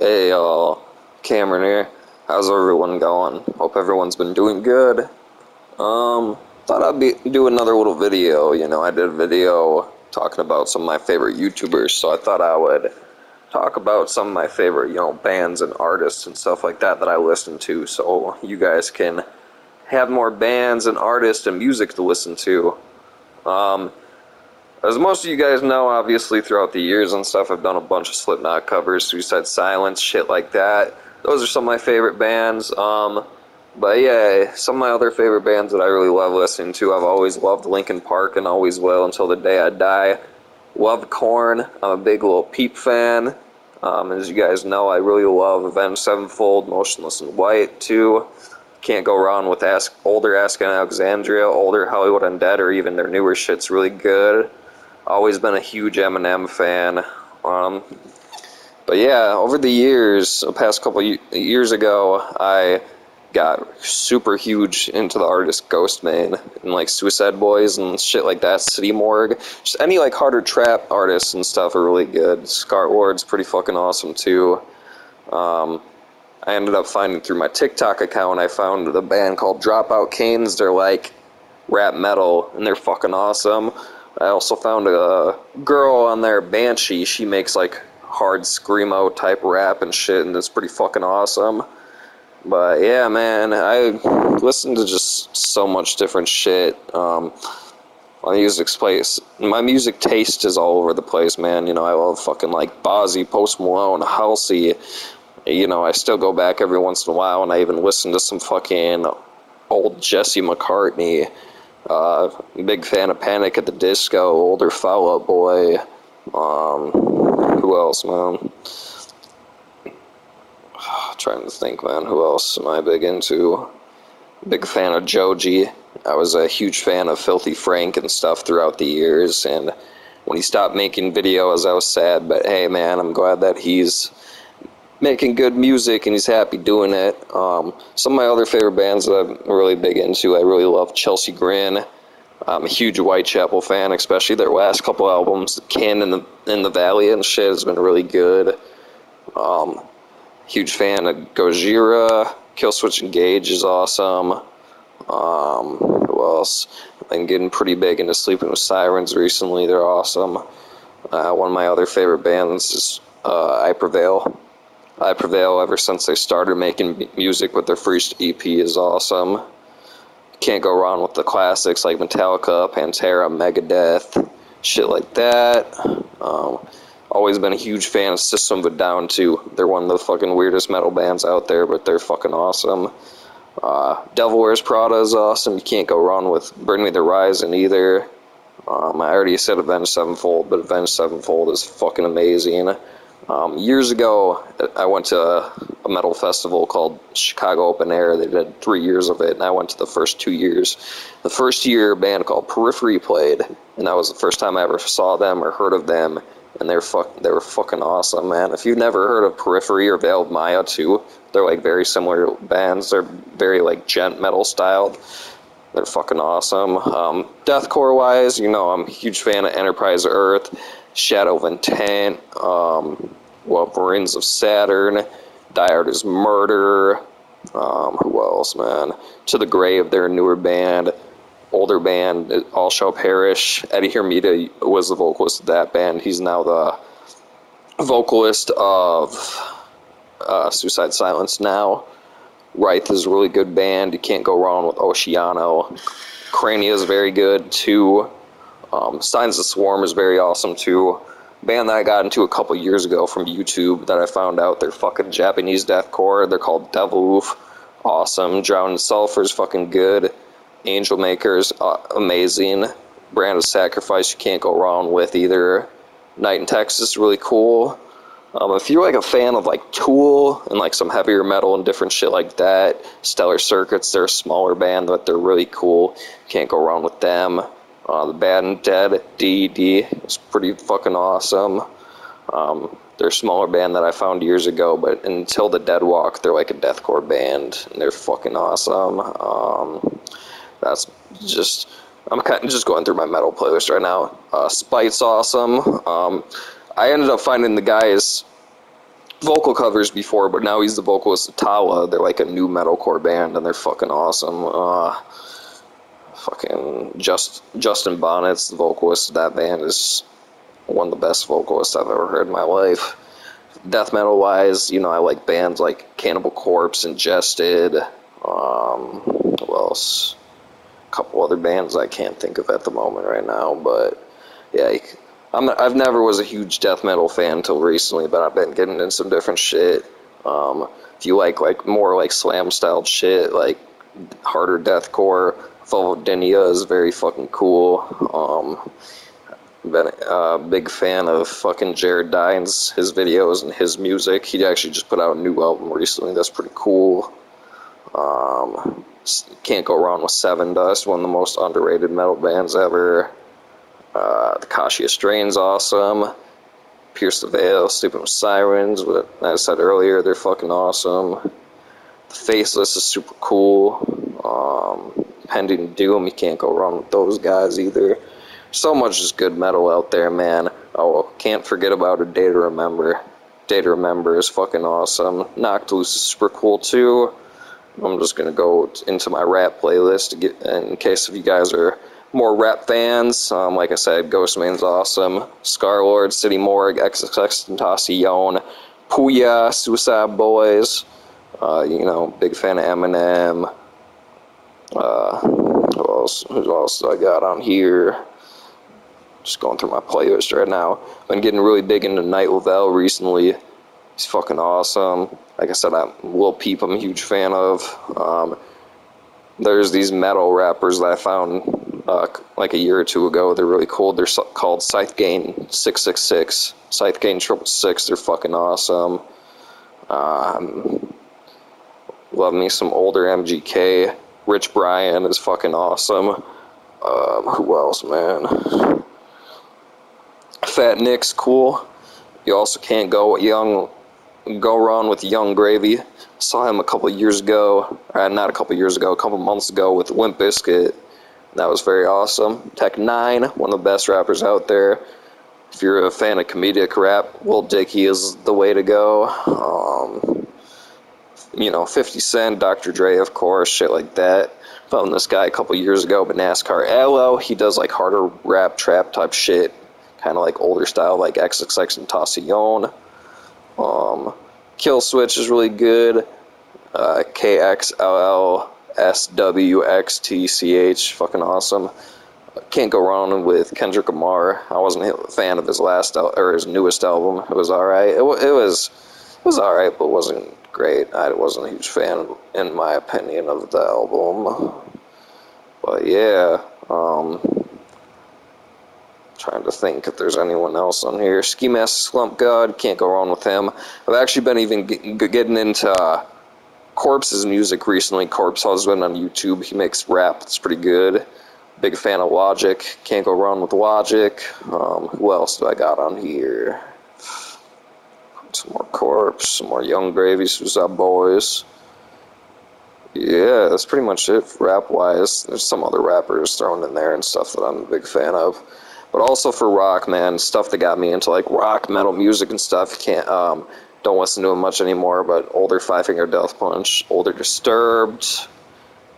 Hey, Cameron here. How's everyone going? Hope everyone's been doing good. Thought I'd do another little video. I did a video talking about some of my favorite YouTubers, so I thought I would talk about some of my favorite, bands and artists and stuff like that I listen to, so you guys can have more bands and artists and music to listen to. Um, as most of you guys know, obviously, throughout the years and stuff, I've done a bunch of Slipknot covers, Suicide Silence, shit like that. Those are some of my favorite bands. But yeah, some of my other favorite bands that I really love listening to, I've always loved Linkin Park and always will until the day I die. Love Korn. I'm a big little Peep fan. As you guys know, I really love Avenged Sevenfold, Motionless in White, too. Can't go wrong with older Asking Alexandria, older Hollywood Undead, or even their newer shit's really good. Always been a huge Eminem fan. But yeah, over the years, the past couple years ago, I got super huge into the artist Ghostman and like Suicide Boys and shit like that, City Morgue. Just any like harder trap artists and stuff are really good. Scar Ward's pretty fucking awesome too. I ended up finding through my TikTok account, I found a band called Dropout Canes. They're like rap metal and they're fucking awesome. I also found a girl on there, Banshee. She makes like hard screamo type rap and shit, and it's pretty fucking awesome. But yeah, man, I listen to just so much different shit. My music taste is all over the place, man. I love fucking like Bozzy, Post Malone, Halsey. I still go back every once in a while and I even listen to some fucking old Jesse McCartney. Big fan of Panic at the Disco, older Fall Out Boy. Who else, man? Trying to think, man. Who else am I big into? Big fan of Joji. I was a huge fan of Filthy Frank and stuff throughout the years, and when he stopped making videos, I was sad, but hey, man, I'm glad that he's making good music and he's happy doing it. Some of my other favorite bands that I'm really big into, I really love Chelsea Grin. I'm a huge Whitechapel fan, especially their last couple albums. Kin in the Valley and shit has been really good. Huge fan of Gojira. Killswitch Engage is awesome. Who else? I've been getting pretty big into Sleeping with Sirens recently. They're awesome. One of my other favorite bands is I Prevail. I Prevail, ever since they started making music with their first EP, is awesome. Can't go wrong with the classics like Metallica, Pantera, Megadeth, shit like that. Always been a huge fan of System of a Down too. They're one of the fucking weirdest metal bands out there, but they're fucking awesome. Devil Wears Prada is awesome. You can't go wrong with Bring Me the Horizon either. I already said Avenged Sevenfold, but Avenged Sevenfold is fucking amazing. Years ago, I went to a metal festival called Chicago Open Air. They did 3 years of it, and I went to the first 2 years. The first year, a band called Periphery played, and that was the first time I ever saw them or heard of them, and they were fucking awesome, man. If you've never heard of Periphery or Veil of Maya, too, they're like very similar bands. They're very like gent metal styled. They're fucking awesome. Deathcore-wise, I'm a huge fan of Enterprise Earth, Shadow of Intent, Rings of Saturn, Die Hard is Murder, who else, man? To the Grave, they're a newer band. Older band, All Shall Perish. Eddie Hermida was the vocalist of that band. He's now the vocalist of Suicide Silence now. Wraith is a really good band. You can't go wrong with Oceano. Crania is very good, too. Signs of Swarm is very awesome, too. Band that I got into a couple years ago from YouTube that I found out they're fucking Japanese deathcore. They're called Deviloof. Awesome. Drowned in Sulfur is fucking good. Angel Makers, amazing. Brand of Sacrifice, you can't go wrong with either. Night in Texas, really cool. If you're like a fan of like Tool and like some heavier metal and different shit like that, Stellar Circuits, they're a smaller band, but they're really cool. Can't go wrong with them. The Bad and Dead, DED, is pretty fucking awesome. They're a smaller band that I found years ago, but until the Dead Walk, they're like a deathcore band, and they're fucking awesome. That's just, I'm kind of just going through my metal playlist right now. Spite's awesome. I ended up finding the guys vocal covers before, but now he's the vocalist of Tala. They're like a new metalcore band, and they're fucking awesome. Fucking Justin Bonnet's the vocalist of that band, is one of the best vocalists I've ever heard in my life. Death metal wise, you know, I like bands like Cannibal Corpse, Ingested, what else? A couple other bands I can't think of at the moment right now, but yeah, I've never was a huge death metal fan until recently, but I've been getting into some different shit. If you like more like slam styled shit, like harder deathcore, Vulvodynia is very fucking cool. Been a big fan of fucking Jared Dines, his videos and his music. He actually just put out a new album recently that's pretty cool. Can't go wrong with Sevendust, one of the most underrated metal bands ever. The Kashia Strain's awesome. Pierce the Veil, Sleeping with Sirens, what I said earlier, they're fucking awesome. The Faceless is super cool. Pending Doom, you can't go wrong with those guys either. So much just good metal out there, man. Oh, can't forget about A Day to Remember. Day to Remember is fucking awesome. Knocked Loose is super cool too. I'm just gonna go into my rap playlist to get, in case if you guys are more rap fans. Like I said, Ghostman's awesome. Scarlord, City Morgue, XXXTentacion, Puya, Suicide Boys. You know, big fan of Eminem. Who else do I got on here? Just going through my playlist right now. Been getting really big into Night Lavelle recently. He's fucking awesome. Like I said, Lil Peep I'm a huge fan of. There's these metal rappers that I found like a year or two ago. They're really cool. They're called Scythegain 666. Scythegain 666. They're fucking awesome. Love me some older MGK. Rich Brian is fucking awesome. Who else, man? Fat Nick's cool. You also can't go wrong with Young Gravy. Saw him a couple years ago, not a couple years ago, a couple months ago with Limp Bizkit. That was very awesome. Tech N9ne, one of the best rappers out there. If you're a fan of comedic rap, Lil Dicky is the way to go. You know, 50 Cent, Dr. Dre, of course, shit like that. Found this guy a couple years ago, but NASCAR Aloe, he does like harder rap, trap type shit. Kind of like older style, like XXXTentacion. Kill Switch is really good. KXLLSWXTCH, fucking awesome. Can't go wrong with Kendrick Lamar. I wasn't a fan of his his newest album. It was alright. It was alright, but wasn't great. I wasn't a huge fan, in my opinion, of the album. But yeah, trying to think if there's anyone else on here. Ski Mask Slump God, can't go wrong with him. I've actually been even getting into Corpse's music recently. Corpse Husband on YouTube. He makes rap. It's pretty good. Big fan of Logic. Can't go wrong with Logic. Who else do I got on here? Some more Corpse. Some more Young Gravy. Suicide Boys. Yeah, that's pretty much it rap-wise. There's some other rappers thrown in there and stuff that I'm a big fan of. But also for rock, man, stuff that got me into like rock, metal music and stuff. Can't don't listen to them much anymore, but older Five Finger Death Punch, older Disturbed.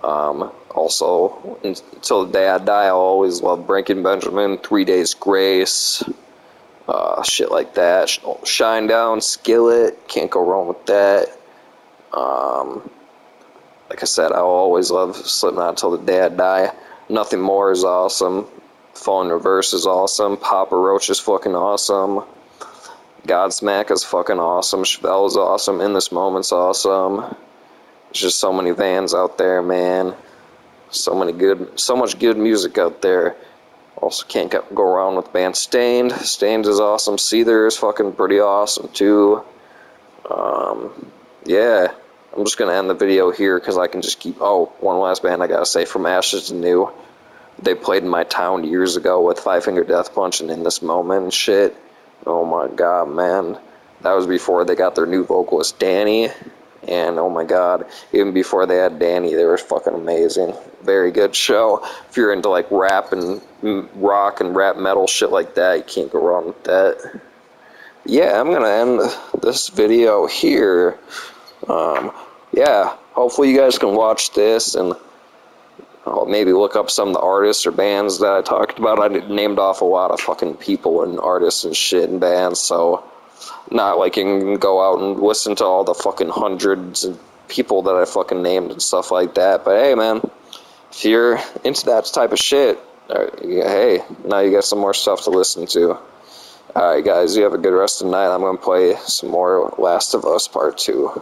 Also, Until the Day I Die, I'll always love Breaking Benjamin, 3 Days Grace, shit like that. Shinedown, Skillet, can't go wrong with that. Like I said, I'll always love Slipknot Until the Day I Die. Nothing More is awesome. Fall in Reverse is awesome. Papa Roach is fucking awesome. Godsmack is fucking awesome. Chevelle is awesome. In This Moment's awesome. There's just so many bands out there, man. So much good music out there. Also can't go wrong with the band Stained. Stained is awesome. Seether is fucking pretty awesome too. Yeah. I'm just gonna end the video here because I can just keep. Oh, one last band I gotta say, From Ashes to New. They played in my town years ago with Five Finger Death Punch and In This Moment and shit. Oh my god, man. That was before they got their new vocalist, Danny. And oh my god, even before they had Danny, they were fucking amazing. Very good show. If you're into like rap and rock and rap metal shit like that, you can't go wrong with that. yeah, I'm gonna end this video here. Yeah, hopefully you guys can watch this and I'll maybe look up some of the artists or bands that I talked about. I named off a lot of fucking people and artists and shit and bands, so not like you can go out and listen to all the fucking hundreds of people that I fucking named and stuff like that. But hey, man, if you're into that type of shit, hey, now you got some more stuff to listen to. Alright, guys, you have a good rest of the night. I'm going to play some more Last of Us Part 2.